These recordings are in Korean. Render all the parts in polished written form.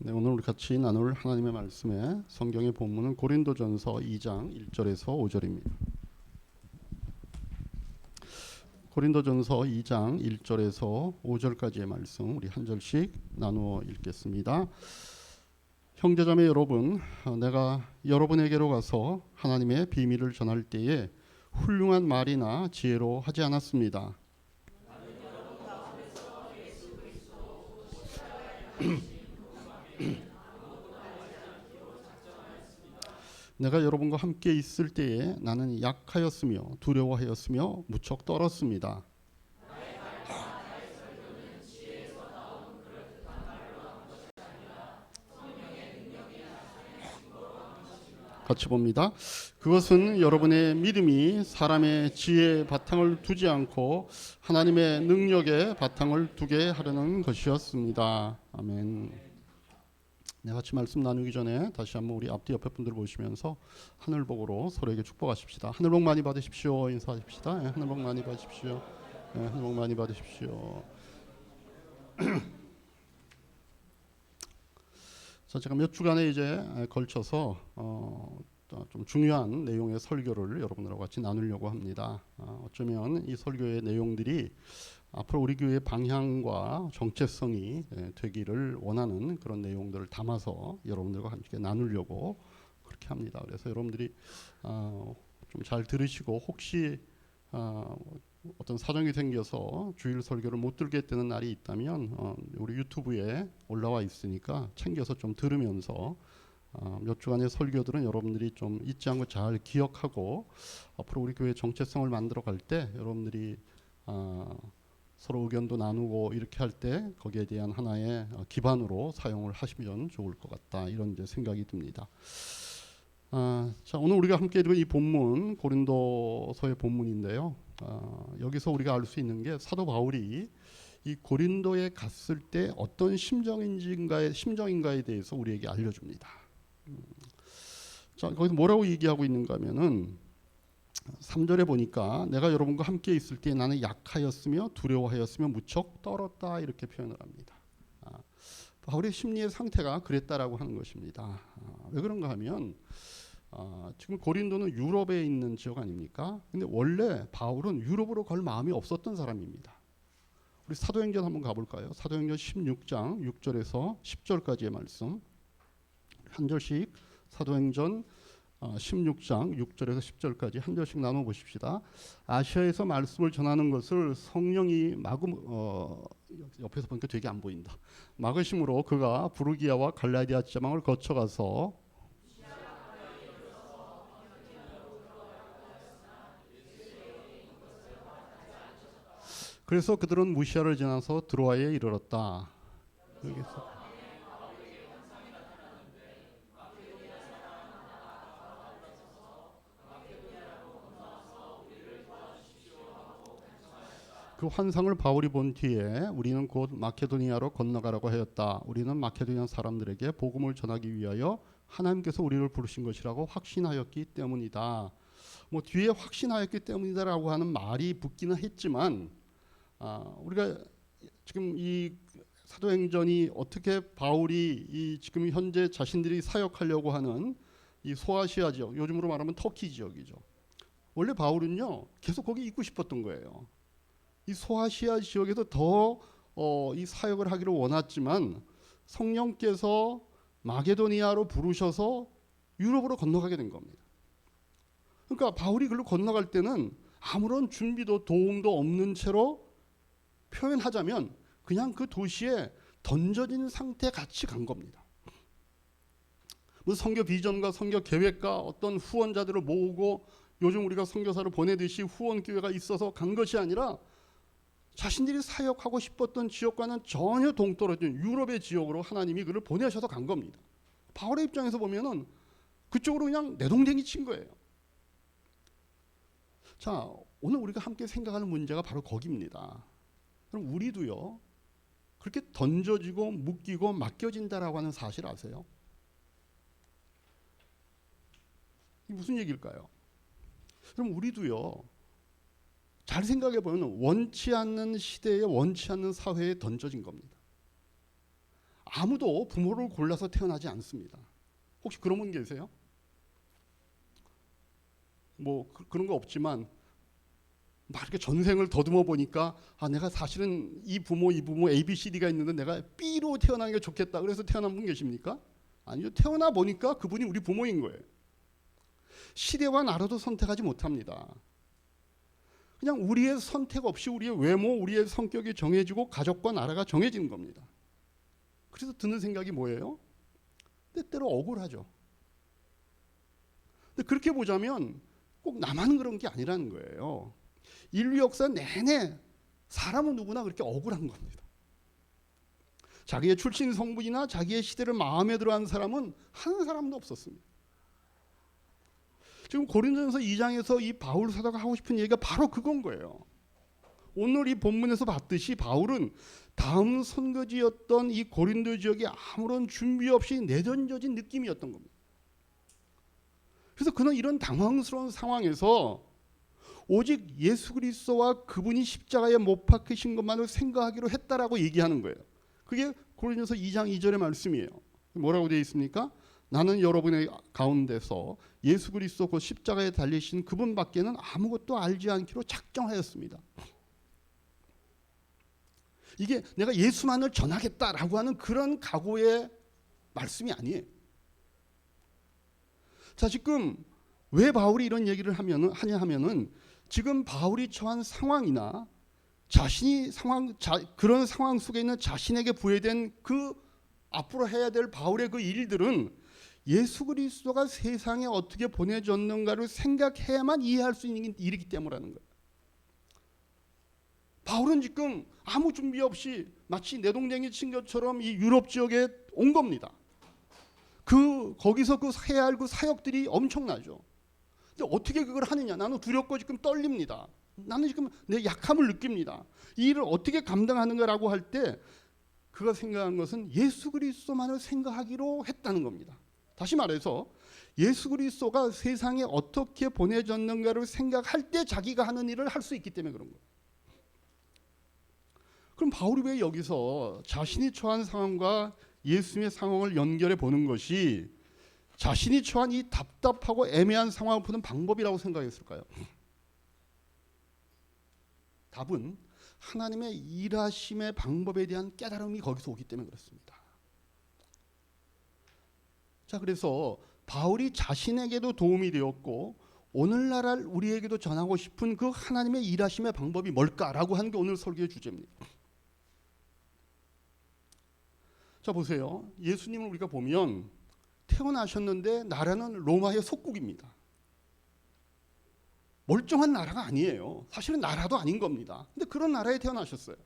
네, 오늘 우리 같이 나눌 하나님의 말씀의 성경의 본문은 고린도전서 2장 1절에서 5절입니다. 고린도전서 2장 1절에서 5절까지의 말씀 우리 한 절씩 나누어 읽겠습니다. 형제자매 여러분, 내가 여러분에게로 가서 하나님의 비밀을 전할 때에 훌륭한 말이나 지혜로 하지 않았습니다. 내가 여러분과 함께 있을 때에 나는 약하였으며 두려워하였으며 무척 떨었습니다. 같이 봅니다. 그것은 여러분의 믿음이 사람의 지혜에 바탕을 두지 않고 하나님의 능력에 바탕을 두게 하려는 것이었습니다. 아멘. 네, 같이 말씀 나누기 전에 다시 한번 우리 앞뒤 옆에 분들 보시면서 하늘복으로 서로에게 축복하십시다. 하늘복 많이 받으십시오. 인사하십시다. 네, 하늘복 많이 받으십시오. 네, 하늘복 많이 받으십시오. 자, 제가 몇 주간에 이제 걸쳐서 좀 중요한 내용의 설교를 여러분들과 같이 나누려고 합니다. 어쩌면 이 설교의 내용들이 앞으로 우리 교회의 방향과 정체성이 되기를 원하는 그런 내용들을 담아서 여러분들과 함께 나누려고 그렇게 합니다. 그래서 여러분들이 좀 잘 들으시고 혹시 어떤 사정이 생겨서 주일 설교를 못 들게 되는 날이 있다면 우리 유튜브에 올라와 있으니까 챙겨서 좀 들으면서 몇 주간의 설교들은 여러분들이 좀 잊지 않고 잘 기억하고 앞으로 우리 교회 정체성을 만들어 갈 때 여러분들이 서로 의견도 나누고 이렇게 할 때 거기에 대한 하나의 기반으로 사용을 하시면 좋을 것 같다, 이런 이제 생각이 듭니다. 자, 오늘 우리가 함께 읽은 이 본문 고린도서의 본문인데요. 여기서 우리가 알 수 있는 게 사도 바울이 이 고린도에 갔을 때 어떤 심정인가에 대해서 우리에게 알려줍니다. 자, 거기서 뭐라고 얘기하고 있는가 하면은 3절에 보니까 내가 여러분과 함께 있을 때 나는 약하였으며 두려워하였으며 무척 떨었다, 이렇게 표현을 합니다. 바울의 심리의 상태가 그랬다라고 하는 것입니다. 왜 그런가 하면 지금 고린도는 유럽에 있는 지역 아닙니까? 근데 원래 바울은 유럽으로 갈 마음이 없었던 사람입니다. 우리 사도행전 한번 가볼까요? 사도행전 16장 6절에서 10절까지의 말씀 한 절씩, 사도행전 16장 6절에서 10절까지 한 절씩 나눠 보십시다. 아시아에서 말씀을 전하는 것을 성령이 옆에서 보니까 되게 안 보인다. 막으심으로 그가 부르기아와 갈라디아 지방을 거쳐가서 그래서 그들은 무시아를 지나서 드로아에 이르렀다. 여기서 그 환상을 바울이 본 뒤에 우리는 곧 마케도니아로 건너가라고 하였다. 우리는 마케도니아 사람들에게 복음을 전하기 위하여 하나님께서 우리를 부르신 것이라고 확신하였기 때문이다. 뭐 뒤에 확신하였기 때문이다라고 하는 말이 붙기는 했지만 우리가 지금 이 사도행전이 어떻게 바울이 이 지금 현재 자신들이 사역하려고 하는 이 소아시아 지역, 요즘으로 말하면 터키 지역이죠. 원래 바울은요 계속 거기 있고 싶었던 거예요. 이 소아시아 지역에서 더 이 사역을 하기를 원했지만 성령께서 마게도니아로 부르셔서 유럽으로 건너가게 된 겁니다. 그러니까 바울이 글로 건너갈 때는 아무런 준비도 도움도 없는 채로 표현하자면 그냥 그 도시에 던져진 상태 같이 간 겁니다. 무슨 선교 비전과 선교 계획과 어떤 후원자들을 모으고 요즘 우리가 선교사를 보내듯이 후원 기회가 있어서 간 것이 아니라 자신들이 사역하고 싶었던 지역과는 전혀 동떨어진 유럽의 지역으로 하나님이 그를 보내셔서 간 겁니다. 바울의 입장에서 보면은 그쪽으로 그냥 내동댕이 친 거예요. 자, 오늘 우리가 함께 생각하는 문제가 바로 거기입니다. 그럼 우리도요 그렇게 던져지고 묶이고 맡겨진다라고 하는 사실 아세요? 이게 무슨 얘기일까요? 그럼 우리도요 잘 생각해 보면 원치 않는 시대에 원치 않는 사회에 던져진 겁니다. 아무도 부모를 골라서 태어나지 않습니다. 혹시 그런 분 계세요? 뭐 그런 거 없지만 막 이렇게 전생을 더듬어 보니까 내가 사실은 이 부모 A, B, C, D가 있는데 내가 B로 태어나는 게 좋겠다. 그래서 태어난 분 계십니까? 아니요. 태어나 보니까 그분이 우리 부모인 거예요. 시대와 나라도 선택하지 못합니다. 그냥 우리의 선택 없이 우리의 외모, 우리의 성격이 정해지고 가족과 나라가 정해지는 겁니다. 그래서 드는 생각이 뭐예요? 때때로 억울하죠. 근데 그렇게 보자면 꼭 나만 그런 게 아니라는 거예요. 인류 역사 내내 사람은 누구나 그렇게 억울한 겁니다. 자기의 출신 성분이나 자기의 시대를 마음에 들어하는 사람은 한 사람도 없었습니다. 지금 고린도전서 2장에서 이 바울 사도가 하고 싶은 얘기가 바로 그건 거예요. 오늘 이 본문에서 봤듯이 바울은 다음 선거지였던 이 고린도 지역에 아무런 준비 없이 내던져진 느낌이었던 겁니다. 그래서 그는 이런 당황스러운 상황에서 오직 예수 그리스도와 그분이 십자가에 못 박히신 것만을 생각하기로 했다라고 얘기하는 거예요. 그게 고린도전서 2장 2절의 말씀이에요. 뭐라고 되어 있습니까? 나는 여러분의 가운데서 예수 그리스도 그 십자가에 달리신 그분밖에는 아무것도 알지 않기로 작정하였습니다. 이게 내가 예수만을 전하겠다라고 하는 그런 각오의 말씀이 아니에요. 자, 지금 왜 바울이 이런 얘기를 하냐 하면은 지금 바울이 처한 상황이나 자신이 그런 상황 속에 있는 자신에게 부여된 그 앞으로 해야 될 바울의 그 일들은 예수 그리스도가 세상에 어떻게 보내졌는가를 생각해야만 이해할 수 있는 일이기 때문이라는 거예요. 바울은 지금 아무 준비 없이 마치 내동댕이 친 것처럼 이 유럽 지역에 온 겁니다. 거기서 해야 할 그 사역들이 엄청나죠. 근데 어떻게 그걸 하느냐? 나는 두렵고 지금 떨립니다. 나는 지금 내 약함을 느낍니다. 이 일을 어떻게 감당하는가라고 할 때 그가 생각한 것은 예수 그리스도만을 생각하기로 했다는 겁니다. 다시 말해서 예수 그리스도가 세상에 어떻게 보내졌는가를 생각할 때 자기가 하는 일을 할 수 있기 때문에 그런 거예요. 그럼 바울이 왜 여기서 자신이 처한 상황과 예수님의 상황을 연결해 보는 것이 자신이 처한 이 답답하고 애매한 상황을 푸는 방법이라고 생각했을까요? 답은 하나님의 일하심의 방법에 대한 깨달음이 거기서 오기 때문에 그렇습니다. 자, 그래서 바울이 자신에게도 도움이 되었고 오늘날 우리에게도 전하고 싶은 그 하나님의 일하심의 방법이 뭘까라고 하는 게 오늘 설교의 주제입니다. 자, 보세요. 예수님을 우리가 보면 태어나셨는데 나라는 로마의 속국입니다. 멀쩡한 나라가 아니에요. 사실은 나라도 아닌 겁니다. 근데 그런 나라에 태어나셨어요.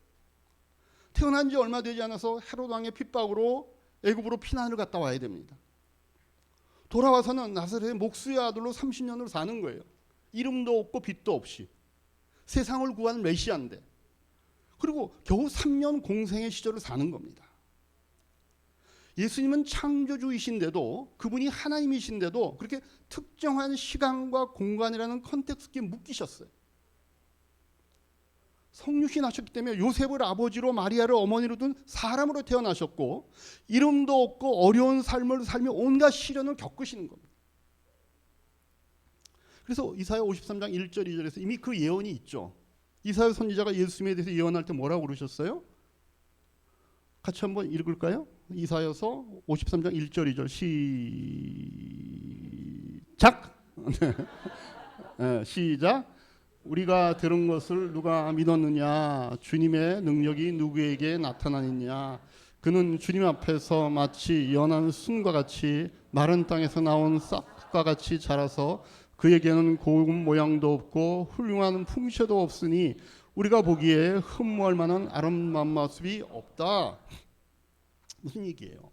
태어난 지 얼마 되지 않아서 헤롯 왕의 핍박으로 애굽으로 피난을 갔다 와야 됩니다. 돌아와서는 나사렛의 목수의 아들로 30년을 사는 거예요. 이름도 없고 빚도 없이. 세상을 구한 메시아인데. 그리고 겨우 3년 공생의 시절을 사는 겁니다. 예수님은 창조주이신데도 그분이 하나님이신데도 그렇게 특정한 시간과 공간이라는 컨텍스트에 묶이셨어요. 성육신 하셨기 때문에 요셉을 아버지로 마리아를 어머니로 둔 사람으로 태어나셨고 이름도 없고 어려운 삶을 살며 온갖 시련을 겪으시는 겁니다. 그래서 이사야 53장 1절 2절에서 이미 그 예언이 있죠. 이사야 선지자가 예수님에 대해서 예언할 때 뭐라고 그러셨어요? 같이 한번 읽을까요? 이사야서 53장 1절 2절 시작. 네, 시작. 우리가 들은 것을 누가 믿었느냐? 주님의 능력이 누구에게 나타나느냐? 그는 주님 앞에서 마치 연한 순과 같이 마른 땅에서 나온 싹과 같이 자라서 그에게는 고운 모양도 없고 훌륭한 풍채도 없으니 우리가 보기에 흠모할 만한 아름다운 모습이 없다. 무슨 얘기예요?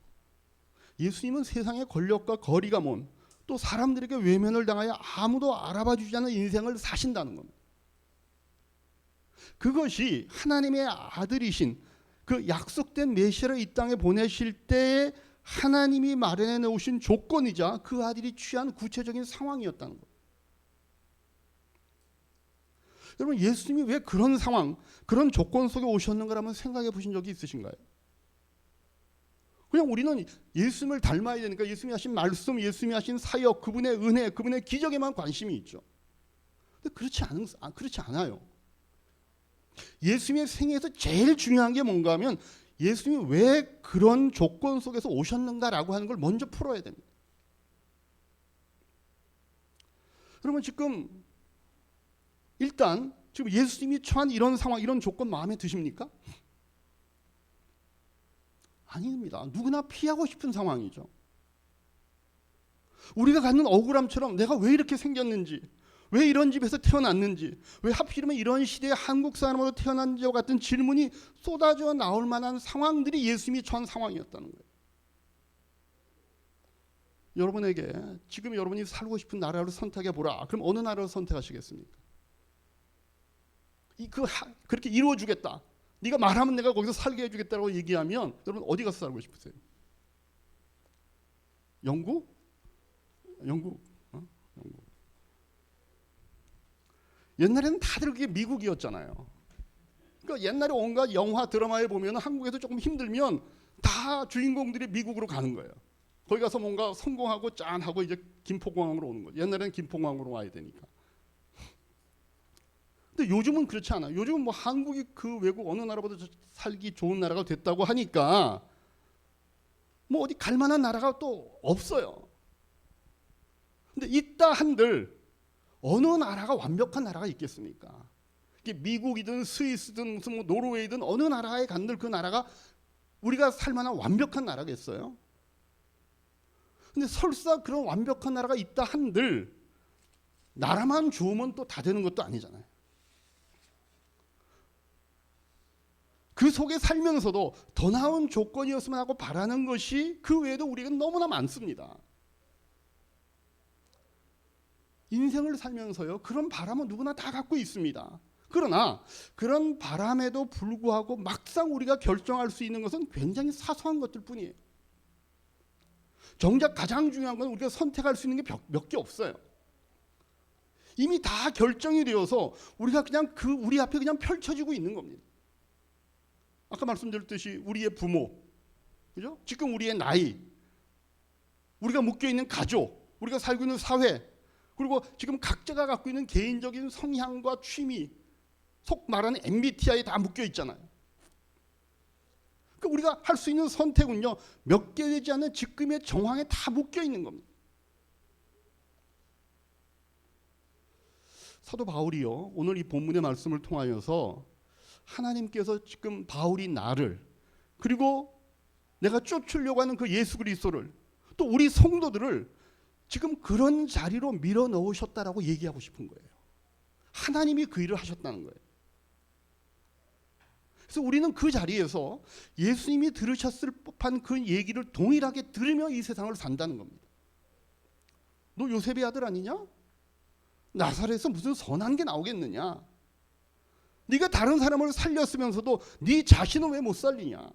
예수님은 세상의 권력과 거리가 먼 또 사람들에게 외면을 당하여 아무도 알아봐주지 않는 인생을 사신다는 겁니다. 그것이 하나님의 아들이신 그 약속된 메시아를 이 땅에 보내실 때 하나님이 마련해 놓으신 조건이자 그 아들이 취한 구체적인 상황이었다는 거예요. 여러분, 예수님이 왜 그런 상황, 그런 조건 속에 오셨는가를 한번 생각해 보신 적이 있으신가요? 그냥 우리는 예수님을 닮아야 되니까 예수님이 하신 말씀, 예수님이 하신 사역, 그분의 은혜, 그분의 기적에만 관심이 있죠. 근데 그렇지 않아요. 예수님의 생애에서 제일 중요한 게 뭔가 하면 예수님이 왜 그런 조건 속에서 오셨는가라고 하는 걸 먼저 풀어야 됩니다. 그러면 지금 일단 지금 예수님이 처한 이런 상황, 이런 조건 마음에 드십니까? 아닙니다. 누구나 피하고 싶은 상황이죠. 우리가 갖는 억울함처럼 내가 왜 이렇게 생겼는지, 왜 이런 집에서 태어났는지, 왜 하필이면 이런 시대에 한국 사람으로 태어난 것 같은 질문이 쏟아져 나올 만한 상황들이 예수님이 처한 상황이었다는 거예요. 여러분에게 지금 여러분이 살고 싶은 나라를 선택해 보라. 그럼 어느 나라를 선택하시겠습니까? 그렇게 이루어주겠다. 네가 말하면 내가 거기서 살게 해주겠다고 얘기하면 여러분 어디 가서 살고 싶으세요? 영국? 영국. 옛날에는 다들 그게 미국이었잖아요. 그러니까 옛날에 온갖 영화 드라마에 보면 한국에서 조금 힘들면 다 주인공들이 미국으로 가는 거예요. 거기 가서 뭔가 성공하고 짠하고 이제 김포공항으로 오는 거예요. 옛날에는 김포공항으로 와야 되니까. 근데 요즘은 그렇지 않아요. 요즘은 뭐 한국이 그 외국 어느 나라보다 살기 좋은 나라가 됐다고 하니까 뭐 어디 갈 만한 나라가 또 없어요. 근데 있다 한들 어느 나라가 완벽한 나라가 있겠습니까? 이게 미국이든 스위스든 무슨 뭐 노르웨이든 어느 나라에 간들 그 나라가 우리가 살 만한 완벽한 나라겠어요? 근데 설사 그런 완벽한 나라가 있다 한들 나라만 좋으면 또 다 되는 것도 아니잖아요. 그 속에 살면서도 더 나은 조건이었으면 하고 바라는 것이 그 외에도 우리가 너무나 많습니다. 인생을 살면서요, 그런 바람은 누구나 다 갖고 있습니다. 그러나 그런 바람에도 불구하고 막상 우리가 결정할 수 있는 것은 굉장히 사소한 것들 뿐이에요. 정작 가장 중요한 건 우리가 선택할 수 있는 게 몇 개 없어요. 이미 다 결정이 되어서 우리가 그냥 우리 앞에 그냥 펼쳐지고 있는 겁니다. 아까 말씀드렸듯이 우리의 부모, 그죠? 지금 우리의 나이, 우리가 묶여 있는 가족, 우리가 살고 있는 사회, 그리고 지금 각자가 갖고 있는 개인적인 성향과 취미, 속 말하는 MBTI에 다 묶여 있잖아요. 그러니까 우리가 할 수 있는 선택은요, 몇 개 되지 않는 지금의 정황에 다 묶여 있는 겁니다. 사도 바울이요, 오늘 이 본문의 말씀을 통하여서 하나님께서 지금 바울이 나를, 그리고 내가 쫓으려고 하는 그 예수 그리스도를, 또 우리 성도들을 지금 그런 자리로 밀어 넣으셨다라고 얘기하고 싶은 거예요. 하나님이 그 일을 하셨다는 거예요. 그래서 우리는 그 자리에서 예수님이 들으셨을 법한 그 얘기를 동일하게 들으며 이 세상을 산다는 겁니다. 너 요셉의 아들 아니냐? 나사렛에서 무슨 선한 게 나오겠느냐? 네가 다른 사람을 살렸으면서도 네 자신은 왜 못 살리냐?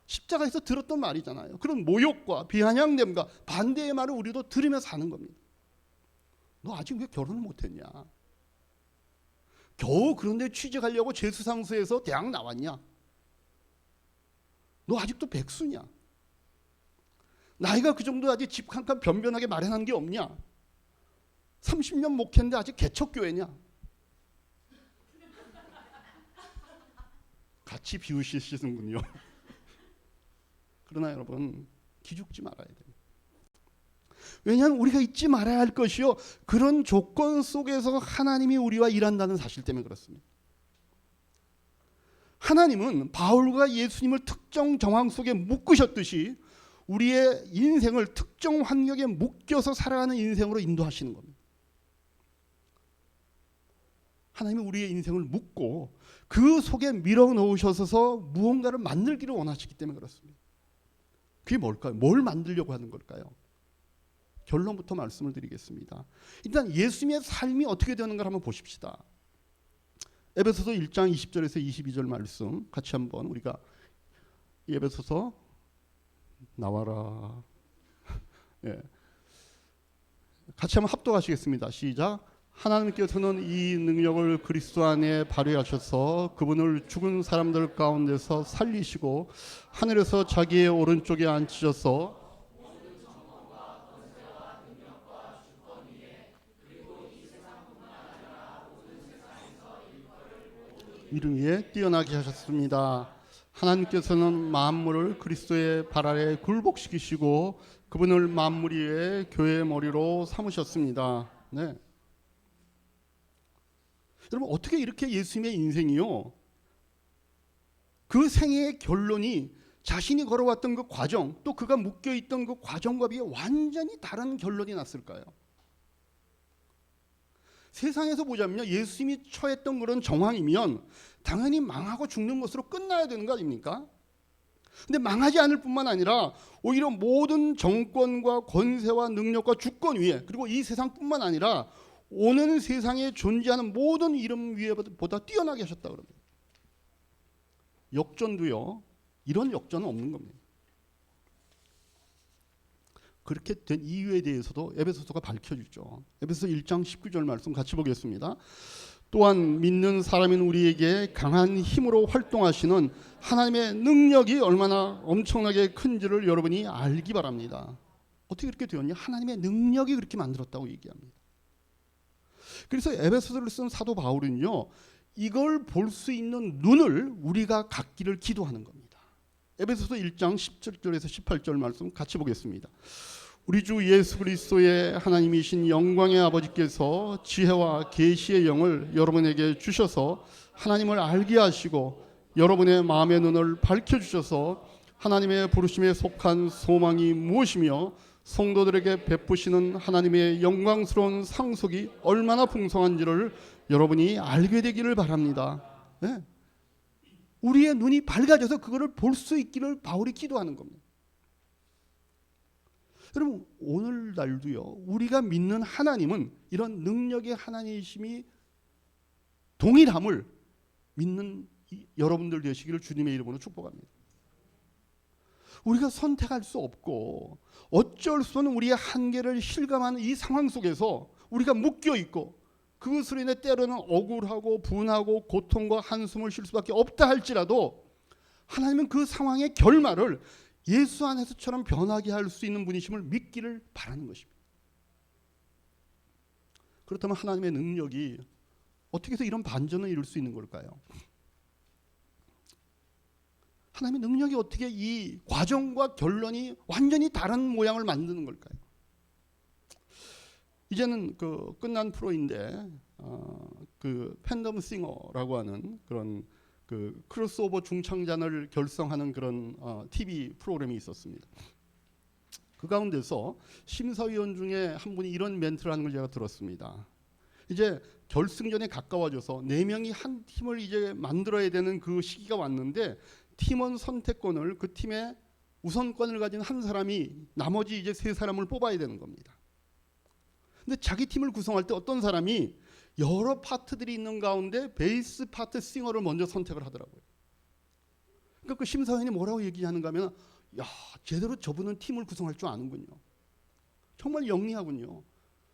십자가에서 들었던 말이잖아요. 그런 모욕과 비아냥됨과 반대의 말을 우리도 들으며 사는 겁니다. 너 아직 왜 결혼을 못했냐? 겨우 그런데 취직하려고 재수상소에서 대학 나왔냐? 너 아직도 백수냐? 나이가 그 정도 아직 집 한 칸 변변하게 마련한 게 없냐? 30년 목회인데 아직 개척교회냐? 같이 비우시는군요. 그러나 여러분, 기죽지 말아야 돼요. 왜냐하면 우리가 잊지 말아야 할 것이요, 그런 조건 속에서 하나님이 우리와 일한다는 사실 때문에 그렇습니다. 하나님은 바울과 예수님을 특정 정황 속에 묶으셨듯이 우리의 인생을 특정 환경에 묶여서 살아가는 인생으로 인도하시는 겁니다. 하나님이 우리의 인생을 묶고 그 속에 밀어넣으셔서 무언가를 만들기를 원하시기 때문에 그렇습니다. 그게 뭘까요? 뭘 만들려고 하는 걸까요? 결론부터 말씀을 드리겠습니다. 일단 예수님의 삶이 어떻게 되는가 한번 보십시다. 에베소서 1장 20절에서 22절 말씀 같이 한번 우리가 에베소서 나와라. 예. 같이 한번 합독하시겠습니다. 시작. 하나님께서는 이 능력을 그리스도 안에 발휘하셔서 그분을 죽은 사람들 가운데서 살리시고 하늘에서 자기의 오른쪽에 앉히셔서 이름 위에 뛰어나게 하셨습니다. 하나님께서는 만물을 그리스도의 발 아래 굴복시키시고 그분을 만물 위에 교회의 머리로 삼으셨습니다. 네. 여러분 어떻게 이렇게 예수님의 인생이요, 그 생애의 결론이 자신이 걸어왔던 그 과정, 또 그가 묶여있던 그 과정과 비해 완전히 다른 결론이 났을까요? 세상에서 보자면요, 예수님이 처했던 그런 정황이면 당연히 망하고 죽는 것으로 끝나야 되는 거 아닙니까? 근데 망하지 않을 뿐만 아니라 오히려 모든 정권과 권세와 능력과 주권 위에, 그리고 이 세상뿐만 아니라 오는 세상에 존재하는 모든 이름 위에보다 뛰어나게 하셨다 그럽니다. 역전도요, 이런 역전은 없는 겁니다. 그렇게 된 이유에 대해서도 에베소서가 밝혀주죠. 에베소서 1장 19절 말씀 같이 보겠습니다. 또한 믿는 사람인 우리에게 강한 힘으로 활동하시는 하나님의 능력이 얼마나 엄청나게 큰지를 여러분이 알기 바랍니다. 어떻게 그렇게 되었냐? 하나님의 능력이 그렇게 만들었다고 얘기합니다. 그래서 에베소서를 쓴 사도 바울은요, 이걸 볼 수 있는 눈을 우리가 갖기를 기도하는 겁니다. 에베소서 1장 17절에서 18절 말씀 같이 보겠습니다. 우리 주 예수 그리스도의 하나님이신 영광의 아버지께서 지혜와 계시의 영을 여러분에게 주셔서 하나님을 알게 하시고 여러분의 마음의 눈을 밝혀주셔서 하나님의 부르심에 속한 소망이 무엇이며 성도들에게 베푸시는 하나님의 영광스러운 상속이 얼마나 풍성한지를 여러분이 알게 되기를 바랍니다. 네. 우리의 눈이 밝아져서 그거를 볼 수 있기를 바울이 기도하는 겁니다. 여러분 오늘날도요, 우리가 믿는 하나님은 이런 능력의 하나님이심이 동일함을 믿는 여러분들 되시기를 주님의 이름으로 축복합니다. 우리가 선택할 수 없고 어쩔 수 없는 우리의 한계를 실감하는 이 상황 속에서 우리가 묶여 있고 그것으로 인해 때로는 억울하고 분하고 고통과 한숨을 쉴 수밖에 없다 할지라도 하나님은 그 상황의 결말을 예수 안에서처럼 변하게 할 수 있는 분이심을 믿기를 바라는 것입니다. 그렇다면 하나님의 능력이 어떻게 해서 이런 반전을 이룰 수 있는 걸까요? 하나님의 능력이 어떻게 이 과정과 결론이 완전히 다른 모양을 만드는 걸까요? 이제는 그 끝난 프로인데 그 팬덤 싱어라고 하는 그런 그 크로스오버 중창단을 결성하는 그런 TV 프로그램이 있었습니다. 그 가운데서 심사위원 중에 한 분이 이런 멘트를 하는 걸 제가 들었습니다. 이제 결승전에 가까워져서 4명이 한 팀을 이제 만들어야 되는 그 시기가 왔는데 팀원 선택권을 그 팀의 우선권을 가진 한 사람이 나머지 이제 3사람을 뽑아야 되는 겁니다. 근데 자기 팀을 구성할 때 어떤 사람이 여러 파트들이 있는 가운데 베이스 파트 싱어를 먼저 선택을 하더라고요. 그러니까 그 심사위원이 뭐라고 얘기하는가 하면, 야, 제대로 저분은 팀을 구성할 줄 아는군요. 정말 영리하군요.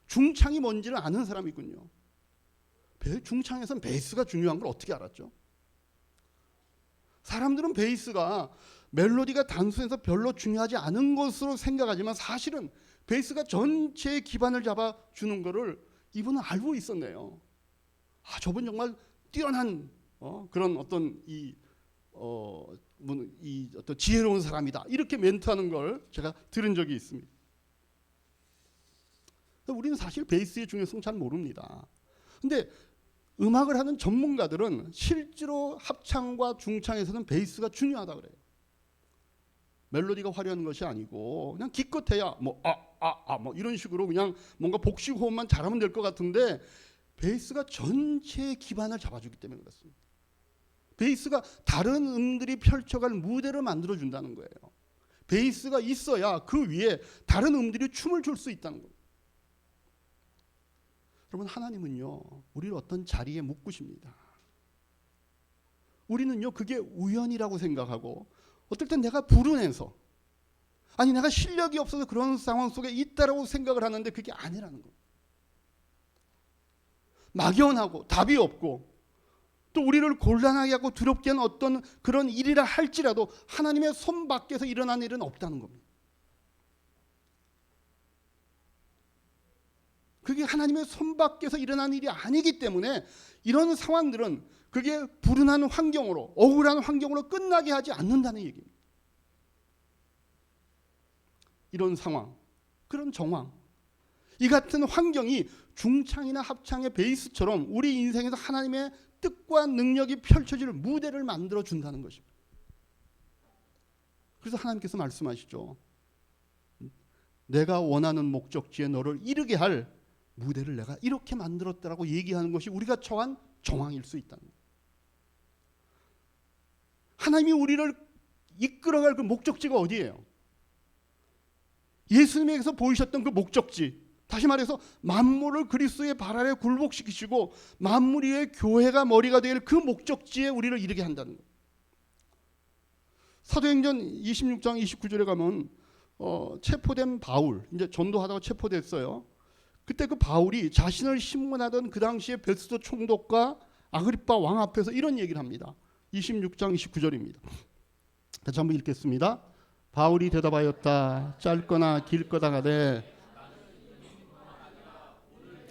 중창이 뭔지를 아는 사람이군요. 중창에서는 베이스가 중요한 걸 어떻게 알았죠? 사람들은 베이스가 멜로디가 단순해서 별로 중요하지 않은 것으로 생각하지만 사실은 베이스가 전체의 기반을 잡아주는 것을 이분은 알고 있었네요. 아, 저분 정말 뛰어난 그런 어떤 어떤 지혜로운 사람이다. 이렇게 멘트하는 걸 제가 들은 적이 있습니다. 우리는 사실 베이스의 중요성 잘 모릅니다. 근데 음악을 하는 전문가들은 실제로 합창과 중창에서는 베이스가 중요하다 그래요. 멜로디가 화려한 것이 아니고 그냥 기껏해야 뭐 이런 식으로 그냥 뭔가 복식 호흡만 잘하면 될 것 같은데 베이스가 전체의 기반을 잡아주기 때문에 그렇습니다. 베이스가 다른 음들이 펼쳐갈 무대를 만들어준다는 거예요. 베이스가 있어야 그 위에 다른 음들이 춤을 출 수 있다는 겁니다. 여러분 하나님은요, 우리를 어떤 자리에 묶으십니다. 우리는요 그게 우연이라고 생각하고 어떨 땐 내가 불운해서 아니 내가 실력이 없어서 그런 상황 속에 있다라고 생각을 하는데 그게 아니라는 겁니다. 막연하고 답이 없고 또 우리를 곤란하게 하고 두렵게 하는 어떤 그런 일이라 할지라도 하나님의 손 밖에서 일어난 일은 없다는 겁니다. 그게 하나님의 손 밖에서 일어난 일이 아니기 때문에 이런 상황들은 그게 불운한 환경으로, 억울한 환경으로 끝나게 하지 않는다는 얘기입니다. 이런 상황, 그런 정황, 이 같은 환경이 중창이나 합창의 베이스처럼 우리 인생에서 하나님의 뜻과 능력이 펼쳐질 무대를 만들어 준다는 것입니다. 그래서 하나님께서 말씀하시죠. 내가 원하는 목적지에 너를 이르게 할 무대를 내가 이렇게 만들었다라고 얘기하는 것이 우리가 처한 정황일 수 있다는 거예요. 하나님이 우리를 이끌어갈 그 목적지가 어디예요? 예수님에게서 보이셨던 그 목적지, 다시 말해서 만물을 그리스도의 발 아래 굴복시키시고 만물 위의 교회가 머리가 될 그 목적지에 우리를 이르게 한다는 거예요. 사도행전 26장 29절에 가면 체포된 바울, 이제 전도하다가 체포됐어요. 그때 그 바울이 자신을 신문하던 그 당시에 베스도 총독과 아그리빠 왕 앞에서 이런 얘기를 합니다. 26장 29절입니다. 다시 한번 읽겠습니다. 바울이 대답하였다. 짧거나 길거나 가되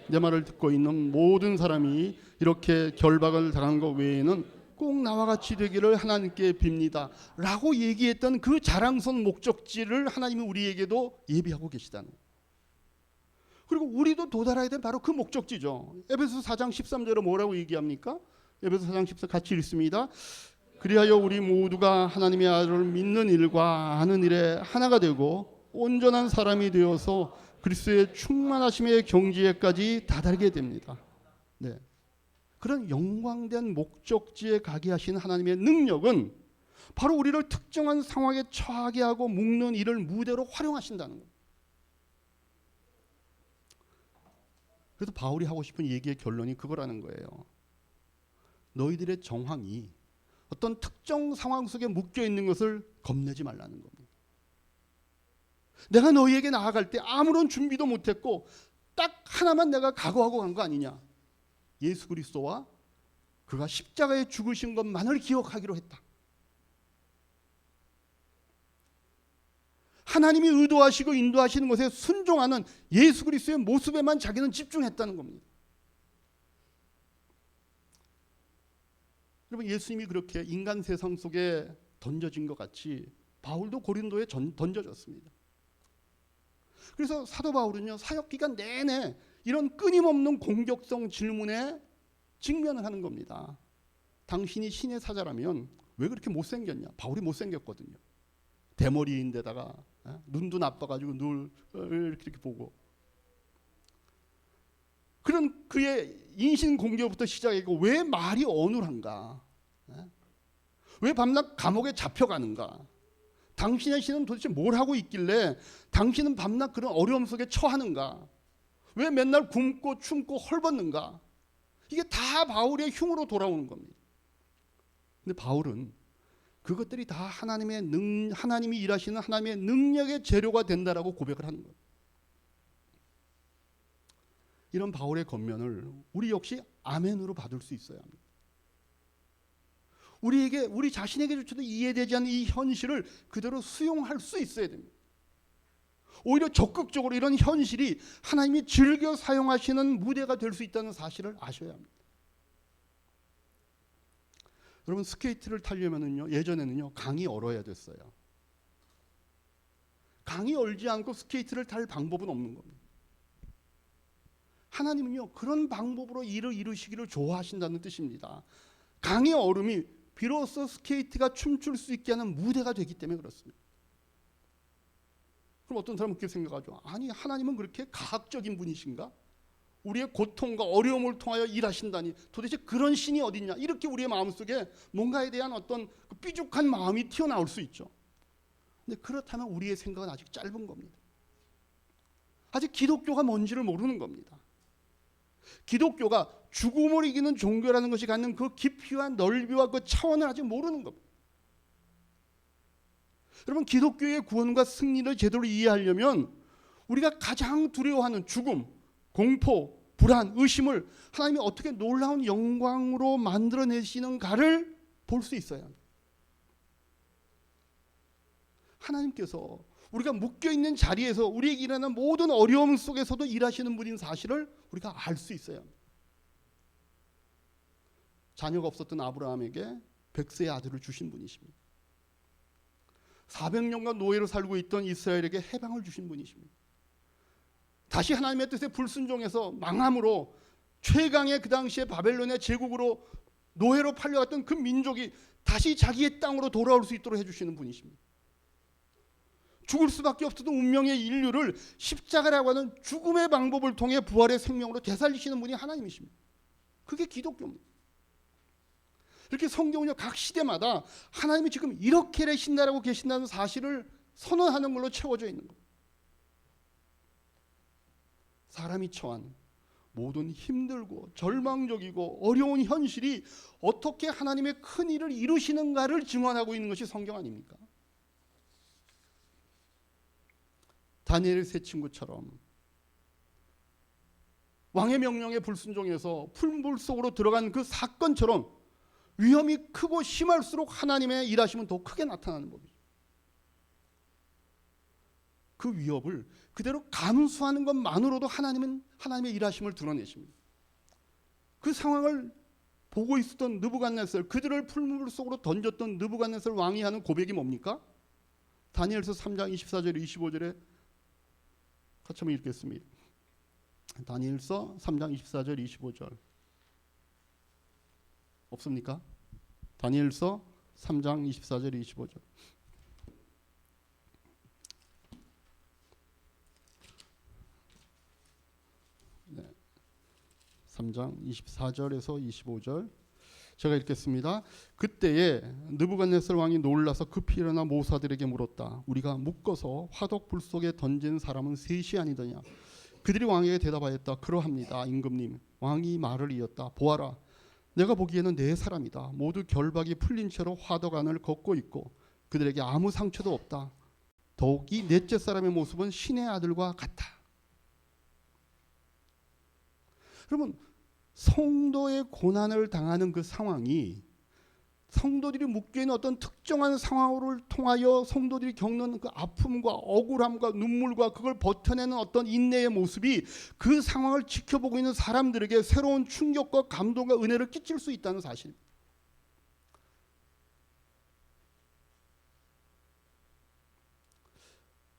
내 말을 듣고 있는 모든 사람이 이렇게 결박을 당한 것 외에는 꼭 나와 같이 되기를 하나님께 빕니다 라고 얘기했던 그 자랑선 목적지를 하나님이 우리에게도 예비하고 계시다는 거예요. 그리고 우리도 도달해야 되는 바로 그 목적지죠. 에베소 4장 13절에 뭐라고 얘기합니까? 에베소 4장 14절 같이 읽습니다. 그리하여 우리 모두가 하나님의 아들을 믿는 일과 아는 일에 하나가 되고 온전한 사람이 되어서 그리스도의 충만하심의 경지에까지 다다르게 됩니다. 네. 그런 영광된 목적지에 가게 하신 하나님의 능력은 바로 우리를 특정한 상황에 처하게 하고 묶는 이를 무대로 활용하신다는 거예요. 그래서 바울이 하고 싶은 얘기의 결론이 그거라는 거예요. 너희들의 정황이 어떤 특정 상황 속에 묶여 있는 것을 겁내지 말라는 겁니다. 내가 너희에게 나아갈 때 아무런 준비도 못했고 딱 하나만 내가 각오하고 간 거 아니냐. 예수 그리스도와 그가 십자가에 죽으신 것만을 기억하기로 했다. 하나님이 의도하시고 인도하시는 것에 순종하는 예수 그리스도의 모습에만 자기는 집중했다는 겁니다. 여러분, 예수님이 그렇게 인간 세상 속에 던져진 것 같이 바울도 고린도에 던져졌습니다. 그래서 사도 바울은요, 사역 기간 내내 이런 끊임없는 공격성 질문에 직면을 하는 겁니다. 당신이 신의 사자라면 왜 그렇게 못생겼냐? 바울이 못생겼거든요. 대머리인데다가 눈도 나빠가지고 늘 이렇게 보고, 그런 그의 인신공격부터 시작했고 왜 말이 어눌한가? 왜 밤낮 감옥에 잡혀가는가? 당신의 신은 도대체 뭘 하고 있길래 당신은 밤낮 그런 어려움 속에 처하는가? 왜 맨날 굶고 춤고 헐벗는가? 이게 다 바울의 흉으로 돌아오는 겁니다. 근데 바울은 그것들이 다 하나님이 일하시는 하나님의 능력의 재료가 된다라고 고백을 하는 거예요. 이런 바울의 겉면을 우리 역시 아멘으로 받을 수 있어야 합니다. 우리 자신에게조차도 이해되지 않는 이 현실을 그대로 수용할 수 있어야 됩니다. 오히려 적극적으로 이런 현실이 하나님이 즐겨 사용하시는 무대가 될 수 있다는 사실을 아셔야 합니다. 여러분, 스케이트를 타려면은요, 예전에는요, 강이 얼어야 됐어요. 강이 얼지 않고 스케이트를 탈 방법은 없는 겁니다. 하나님은요, 그런 방법으로 일을 이루시기를 좋아하신다는 뜻입니다. 강의 얼음이 비로소 스케이트가 춤출 수 있게 하는 무대가 되기 때문에 그렇습니다. 그럼 어떤 사람은 그렇게 생각하죠. 아니, 하나님은 그렇게 가학적인 분이신가? 우리의 고통과 어려움을 통하여 일하신다니 도대체 그런 신이 어딨냐? 이렇게 우리의 마음속에 뭔가에 대한 어떤 삐죽한 마음이 튀어나올 수 있죠. 근데 그렇다면 우리의 생각은 아직 짧은 겁니다. 아직 기독교가 뭔지를 모르는 겁니다. 기독교가 죽음을 이기는 종교라는 것이 갖는 그 깊이와 넓이와 그 차원을 아직 모르는 겁니다. 여러분, 기독교의 구원과 승리를 제대로 이해하려면 우리가 가장 두려워하는 죽음, 공포, 불안, 의심을 하나님이 어떻게 놀라운 영광으로 만들어내시는가를 볼 수 있어야 합니다. 하나님께서 우리가 묶여있는 자리에서 우리에게 일어나는 모든 어려움 속에서도 일하시는 분인 사실을 우리가 알 수 있어야 합니다. 자녀가 없었던 아브라함에게 백세의 아들을 주신 분이십니다. 400년간 노예로 살고 있던 이스라엘에게 해방을 주신 분이십니다. 다시 하나님의 뜻에 불순종해서 망함으로 최강의 그 당시에 바벨론의 제국으로 노예로 팔려갔던 그 민족이 다시 자기의 땅으로 돌아올 수 있도록 해주시는 분이십니다. 죽을 수밖에 없었던 운명의 인류를 십자가라고 하는 죽음의 방법을 통해 부활의 생명으로 되살리시는 분이 하나님이십니다. 그게 기독교입니다. 이렇게 성경은요, 각 시대마다 하나님이 지금 이렇게 계신다라고 계신다는 사실을 선언하는 걸로 채워져 있는 겁니다. 사람이 처한 모든 힘들고 절망적이고 어려운 현실이 어떻게 하나님의 큰 일을 이루시는가를 증언하고 있는 것이 성경 아닙니까? 다니엘의 세 친구처럼 왕의 명령에 불순종해서 풀물 속으로 들어간 그 사건처럼 위험이 크고 심할수록 하나님의 일하심은 더 크게 나타나는 법이죠. 그 위협을 그대로 감수하는 것만으로도 하나님은 하나님의 일하심을 드러내십니다. 그 상황을 보고 있었던 느부갓네살, 그들을 풀물 속으로 던졌던 느부갓네살 왕이 하는 고백이 뭡니까? 다니엘서 3장 24절 25절에 같이 한번 읽겠습니다. 다니엘서 3장 24절 25절 없습니까? 다니엘서 3장 24절 25절. 네. 3장 24절에서 25절 제가 읽겠습니다. 그때에 느부갓네살 왕이 놀라서 급히 일어나 모사들에게 물었다. 우리가 묶어서 화덕불 속에 던진 사람은 셋이 아니더냐? 그들이 왕에게 대답하였다. 그러합니다. 임금님. 왕이 말을 이었다. 보아라. 내가 보기에는 네 사람이다. 모두 결박이 풀린 채로 화덕 안을 걷고 있고 그들에게 아무 상처도 없다. 더욱 이 넷째 사람의 모습은 신의 아들과 같다. 여러분, 성도의 고난을 당하는 그 상황이 성도들이 묶여있는 어떤 특정한 상황을 통하여 성도들이 겪는 그 아픔과 억울함과 눈물과 그걸 버텨내는 어떤 인내의 모습이 그 상황을 지켜보고 있는 사람들에게 새로운 충격과 감동과 은혜를 끼칠 수 있다는 사실.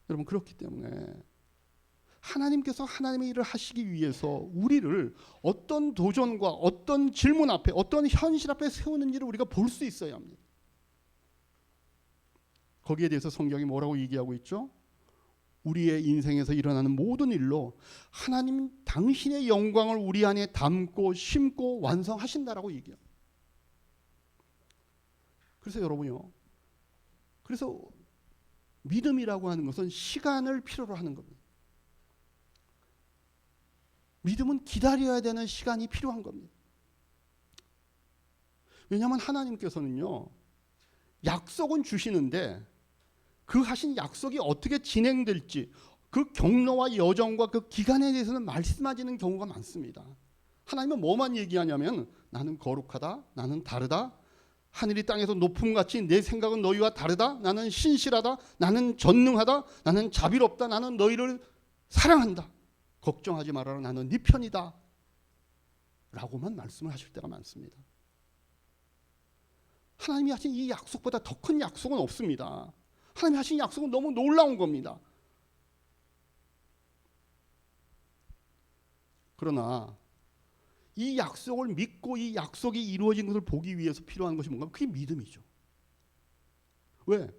여러분, 그렇기 때문에 하나님께서 하나님의 일을 하시기 위해서 우리를 어떤 도전과 어떤 질문 앞에, 어떤 현실 앞에 세우는지를 우리가 볼 수 있어야 합니다. 거기에 대해서 성경이 뭐라고 얘기하고 있죠? 우리의 인생에서 일어나는 모든 일로 하나님 당신의 영광을 우리 안에 담고 심고 완성하신다라고 얘기합니다. 그래서 여러분요, 그래서 믿음이라고 하는 것은 시간을 필요로 하는 겁니다. 믿음은 기다려야 되는 시간이 필요한 겁니다. 왜냐하면 하나님께서는요, 약속은 주시는데 그 하신 약속이 어떻게 진행될지 그 경로와 여정과 그 기간에 대해서는 말씀하시는 경우가 많습니다. 하나님은 뭐만 얘기하냐면 나는 거룩하다, 나는 다르다, 하늘이 땅에서 높음같이 내 생각은 너희와 다르다, 나는 신실하다, 나는 전능하다, 나는 자비롭다, 나는 너희를 사랑한다, 걱정하지 말아라, 나는 네 편이다 라고만 말씀을 하실 때가 많습니다. 하나님이 하신 이 약속보다 더 큰 약속은 없습니다. 하나님이 하신 약속은 너무 놀라운 겁니다. 그러나 이 약속을 믿고 이 약속이 이루어진 것을 보기 위해서 필요한 것이 뭔가? 그게 믿음이죠. 왜?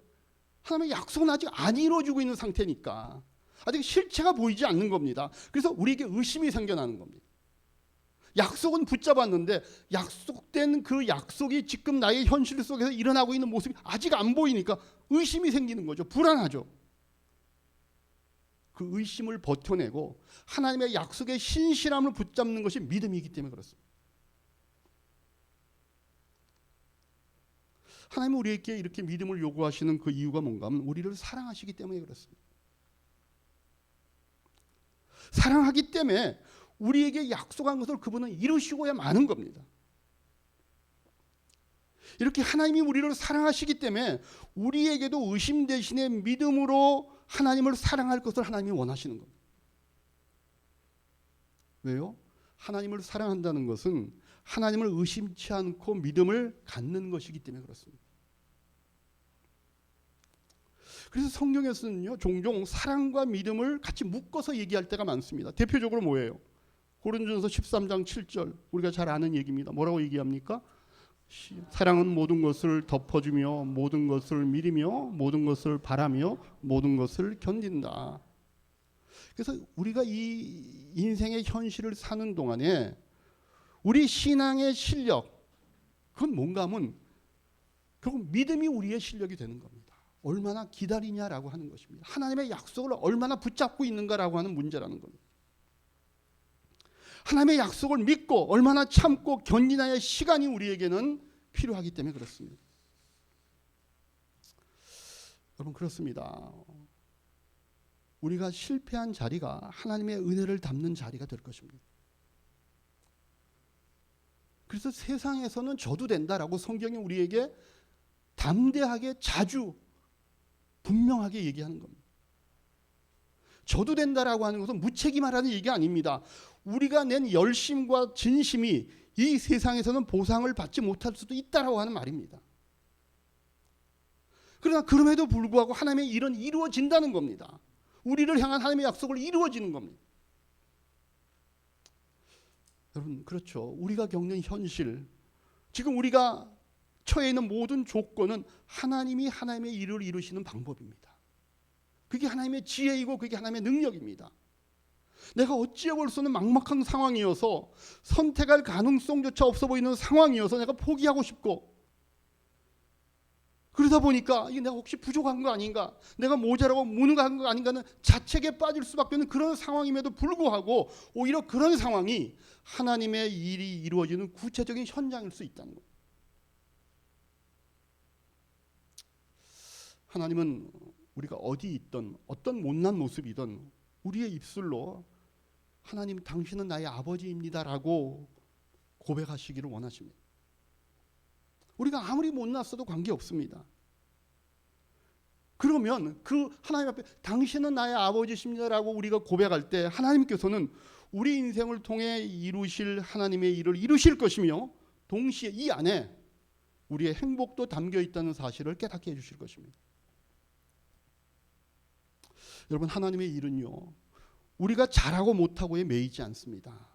하나님의 약속은 아직 안 이루어지고 있는 상태니까 아직 실체가 보이지 않는 겁니다. 그래서 우리에게 의심이 생겨나는 겁니다. 약속은 붙잡았는데 약속된 그 약속이 지금 나의 현실 속에서 일어나고 있는 모습이 아직 안 보이니까 의심이 생기는 거죠. 불안하죠. 그 의심을 버텨내고 하나님의 약속의 신실함을 붙잡는 것이 믿음이기 때문에 그렇습니다. 하나님은 우리에게 이렇게 믿음을 요구하시는 그 이유가 뭔가 하면 우리를 사랑하시기 때문에 그렇습니다. 사랑하기 때문에 우리에게 약속한 것을 그분은 이루시고야 마는 겁니다. 이렇게 하나님이 우리를 사랑하시기 때문에 우리에게도 의심 대신에 믿음으로 하나님을 사랑할 것을 하나님이 원하시는 겁니다. 왜요? 하나님을 사랑한다는 것은 하나님을 의심치 않고 믿음을 갖는 것이기 때문에 그렇습니다. 그래서 성경에서는요, 종종 사랑과 믿음을 같이 묶어서 얘기할 때가 많습니다. 대표적으로 뭐예요? 고린도전서 13장 7절, 우리가 잘 아는 얘기입니다. 뭐라고 얘기합니까? 사랑은 모든 것을 덮어주며 모든 것을 믿으며 모든 것을 바라며 모든 것을 견딘다. 그래서 우리가 이 인생의 현실을 사는 동안에 우리 신앙의 실력, 그건 뭔가 하면 결국 믿음이 우리의 실력이 되는 겁니다. 얼마나 기다리냐라고 하는 것입니다. 하나님의 약속을 얼마나 붙잡고 있는가라고 하는 문제라는 겁니다. 하나님의 약속을 믿고 얼마나 참고 견디나의 시간이 우리에게는 필요하기 때문에 그렇습니다. 여러분, 그렇습니다. 우리가 실패한 자리가 하나님의 은혜를 담는 자리가 될 것입니다. 그래서 세상에서는 져도 된다라고 성경이 우리에게 담대하게 자주 분명하게 얘기하는 겁니다. 져도 된다라고 하는 것은 무책임하라는 얘기가 아닙니다. 우리가 낸 열심과 진심이 이 세상에서는 보상을 받지 못할 수도 있다라고 하는 말입니다. 그러나 그럼에도 불구하고 하나님의 일은 이루어진다는 겁니다. 우리를 향한 하나님의 약속을 이루어지는 겁니다. 여러분, 그렇죠. 우리가 겪는 현실, 지금 우리가 처해 있는 모든 조건은 하나님이 하나님의 일을 이루시는 방법입니다. 그게 하나님의 지혜이고 그게 하나님의 능력입니다. 내가 어찌해 볼 수는 막막한 상황이어서 선택할 가능성조차 없어 보이는 상황이어서 내가 포기하고 싶고, 그러다 보니까 이게 내가 혹시 부족한 거 아닌가, 내가 모자라고 무능한 거 아닌가는 자책에 빠질 수밖에 없는 그런 상황임에도 불구하고 오히려 그런 상황이 하나님의 일이 이루어지는 구체적인 현장일 수 있다는 거예요. 하나님은 우리가 어디 있든 어떤 못난 모습이든 우리의 입술로 하나님 당신은 나의 아버지입니다라고 고백하시기를 원하십니다. 우리가 아무리 못났어도 관계없습니다. 그러면 그 하나님 앞에 당신은 나의 아버지십니다라고 우리가 고백할 때 하나님께서는 우리 인생을 통해 이루실 하나님의 일을 이루실 것이며 동시에 이 안에 우리의 행복도 담겨 있다는 사실을 깨닫게 해주실 것입니다. 여러분, 하나님의 일은요, 우리가 잘하고 못하고에 매이지 않습니다.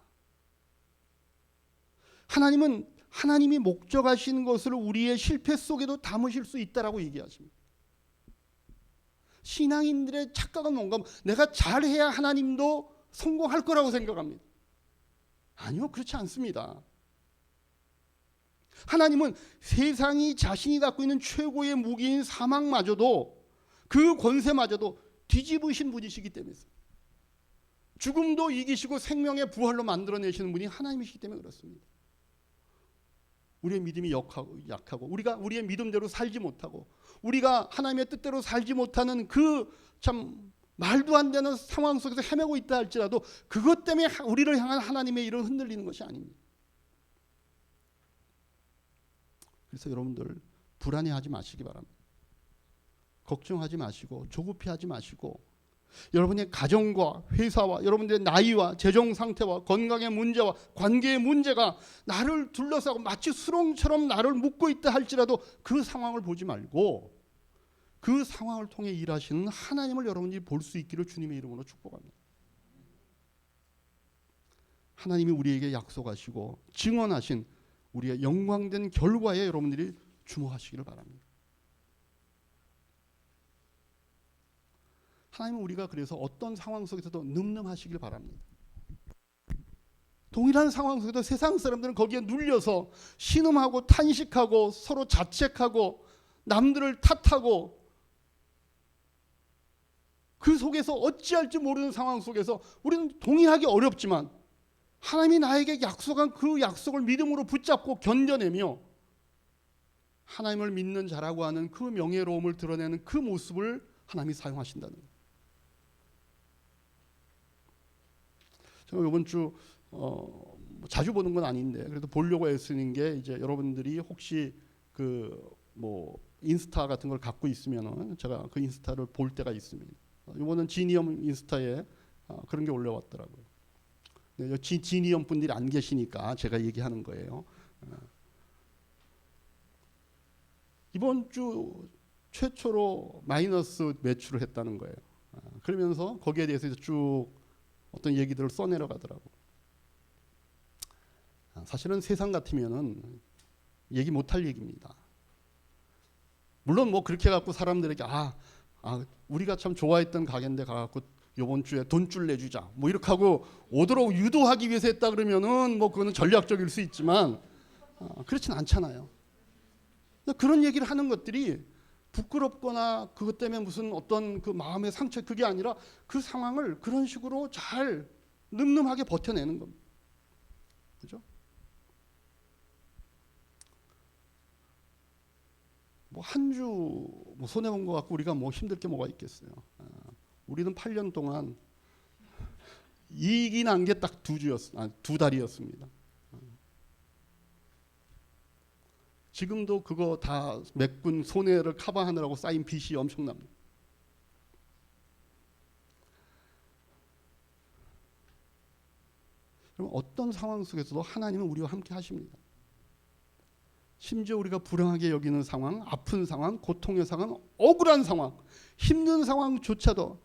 하나님은 하나님이 목적하신 것을 우리의 실패 속에도 담으실 수 있다라고 얘기하십니다. 신앙인들의 착각은 뭔가, 내가 잘해야 하나님도 성공할 거라고 생각합니다. 아니요, 그렇지 않습니다. 하나님은 세상이 자신이 갖고 있는 최고의 무기인 사망마저도, 그 권세마저도 뒤집으신 분이시기 때문에, 죽음도 이기시고 생명의 부활로 만들어내시는 분이 하나님이시기 때문에 그렇습니다. 우리의 믿음이 약하고 우리가 우리의 믿음대로 살지 못하고 우리가 하나님의 뜻대로 살지 못하는 그 참 말도 안 되는 상황 속에서 헤매고 있다 할지라도 그것 때문에 우리를 향한 하나님의 일은 흔들리는 것이 아닙니다. 그래서 여러분들 불안해하지 마시기 바랍니다. 걱정하지 마시고 조급해하지 마시고, 여러분의 가정과 회사와 여러분들의 나이와 재정 상태와 건강의 문제와 관계의 문제가 나를 둘러싸고 마치 수렁처럼 나를 묶고 있다 할지라도 그 상황을 보지 말고 그 상황을 통해 일하시는 하나님을 여러분이 볼 수 있기를 주님의 이름으로 축복합니다. 하나님이 우리에게 약속하시고 증언하신 우리의 영광된 결과에 여러분들이 주목하시기를 바랍니다. 하나님은 우리가 그래서 어떤 상황 속에서도 늠름하시길 바랍니다. 동일한 상황 속에도 세상 사람들은 거기에 눌려서 신음하고 탄식하고 서로 자책하고 남들을 탓하고 그 속에서 어찌할지 모르는 상황 속에서 우리는 동의하기 어렵지만 하나님이 나에게 약속한 그 약속을 믿음으로 붙잡고 견뎌내며 하나님을 믿는 자라고 하는 그 명예로움을 드러내는 그 모습을 하나님이 사용하신다는 거예요. 제가 이번 주 뭐 자주 보는 건 아닌데 그래도 보려고 애쓰는 게 이제 여러분들이 혹시 그 뭐 인스타 같은 걸 갖고 있으면은 제가 그 인스타를 볼 때가 있습니다. 이거는 지니엄 인스타에 그런 게 올라왔더라고요. 네, 지니엄 분들이 안 계시니까 제가 얘기하는 거예요. 이번 주 최초로 마이너스 매출을 했다는 거예요. 그러면서 거기에 대해서 쭉 어떤 얘기들을 써내려가더라고. 사실은 세상 같으면은 얘기 못할 얘기입니다. 물론 뭐 그렇게 해갖고 사람들에게 우리가 참 좋아했던 가게인데 가갖고 이번 주에 돈줄 내주자 뭐 이렇게 하고 오도록 유도하기 위해서 했다 그러면은 뭐 그거는 전략적일 수 있지만 그렇진 않잖아요. 그런 얘기를 하는 것들이 부끄럽거나 그것 때문에 무슨 어떤 그 마음의 상처 그게 아니라 그 상황을 그런 식으로 잘 늠름하게 버텨내는 겁니다. 그죠? 뭐 한 주 뭐 손해 본 것 같고 우리가 뭐 힘들 게 뭐가 있겠어요. 우리는 8년 동안 이익이 난 게 딱 두 달이었습니다. 지금도 그거 다 메꾼 손해를 커버하느라고 쌓인 빚이 엄청납니다. 그럼 어떤 상황 속에서도 하나님은 우리와 함께 하십니다. 심지어 우리가 불행하게 여기는 상황, 아픈 상황, 고통의 상황, 억울한 상황, 힘든 상황조차도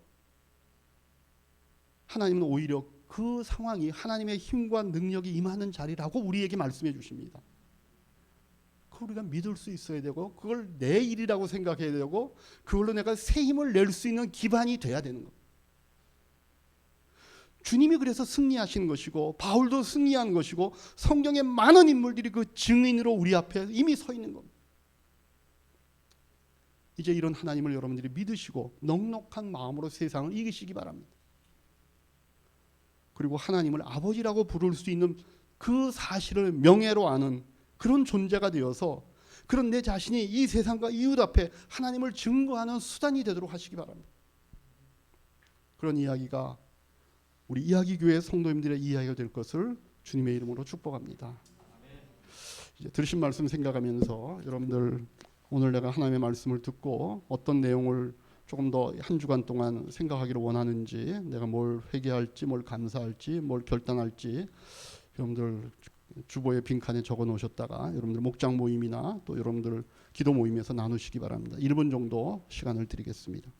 하나님은 오히려 그 상황이 하나님의 힘과 능력이 임하는 자리라고 우리에게 말씀해 주십니다. 그걸 우리가 믿을 수 있어야 되고 그걸 내 일이라고 생각해야 되고 그걸로 내가 새 힘을 낼 수 있는 기반이 돼야 되는 겁니다. 주님이 그래서 승리하신 것이고 바울도 승리한 것이고 성경의 많은 인물들이 그 증인으로 우리 앞에 이미 서 있는 겁니다. 이제 이런 하나님을 여러분들이 믿으시고 넉넉한 마음으로 세상을 이기시기 바랍니다. 그리고 하나님을 아버지라고 부를 수 있는 그 사실을 명예로 아는 그런 존재가 되어서 그런 내 자신이 이 세상과 이웃 앞에 하나님을 증거하는 수단이 되도록 하시기 바랍니다. 그런 이야기가 우리 이야기교회 성도님들의 이야기가 될 것을 주님의 이름으로 축복합니다. 이제 들으신 말씀 생각하면서 여러분들 오늘 내가 하나님의 말씀을 듣고 어떤 내용을 조금 더 한 주간 동안 생각하기를 원하는지 내가 뭘 회개할지 뭘 감사할지 뭘 결단할지 여러분들 주보의 빈칸에 적어 놓으셨다가 여러분들 목장 모임이나 또 여러분들 기도 모임에서 나누시기 바랍니다. 1분 정도 시간을 드리겠습니다.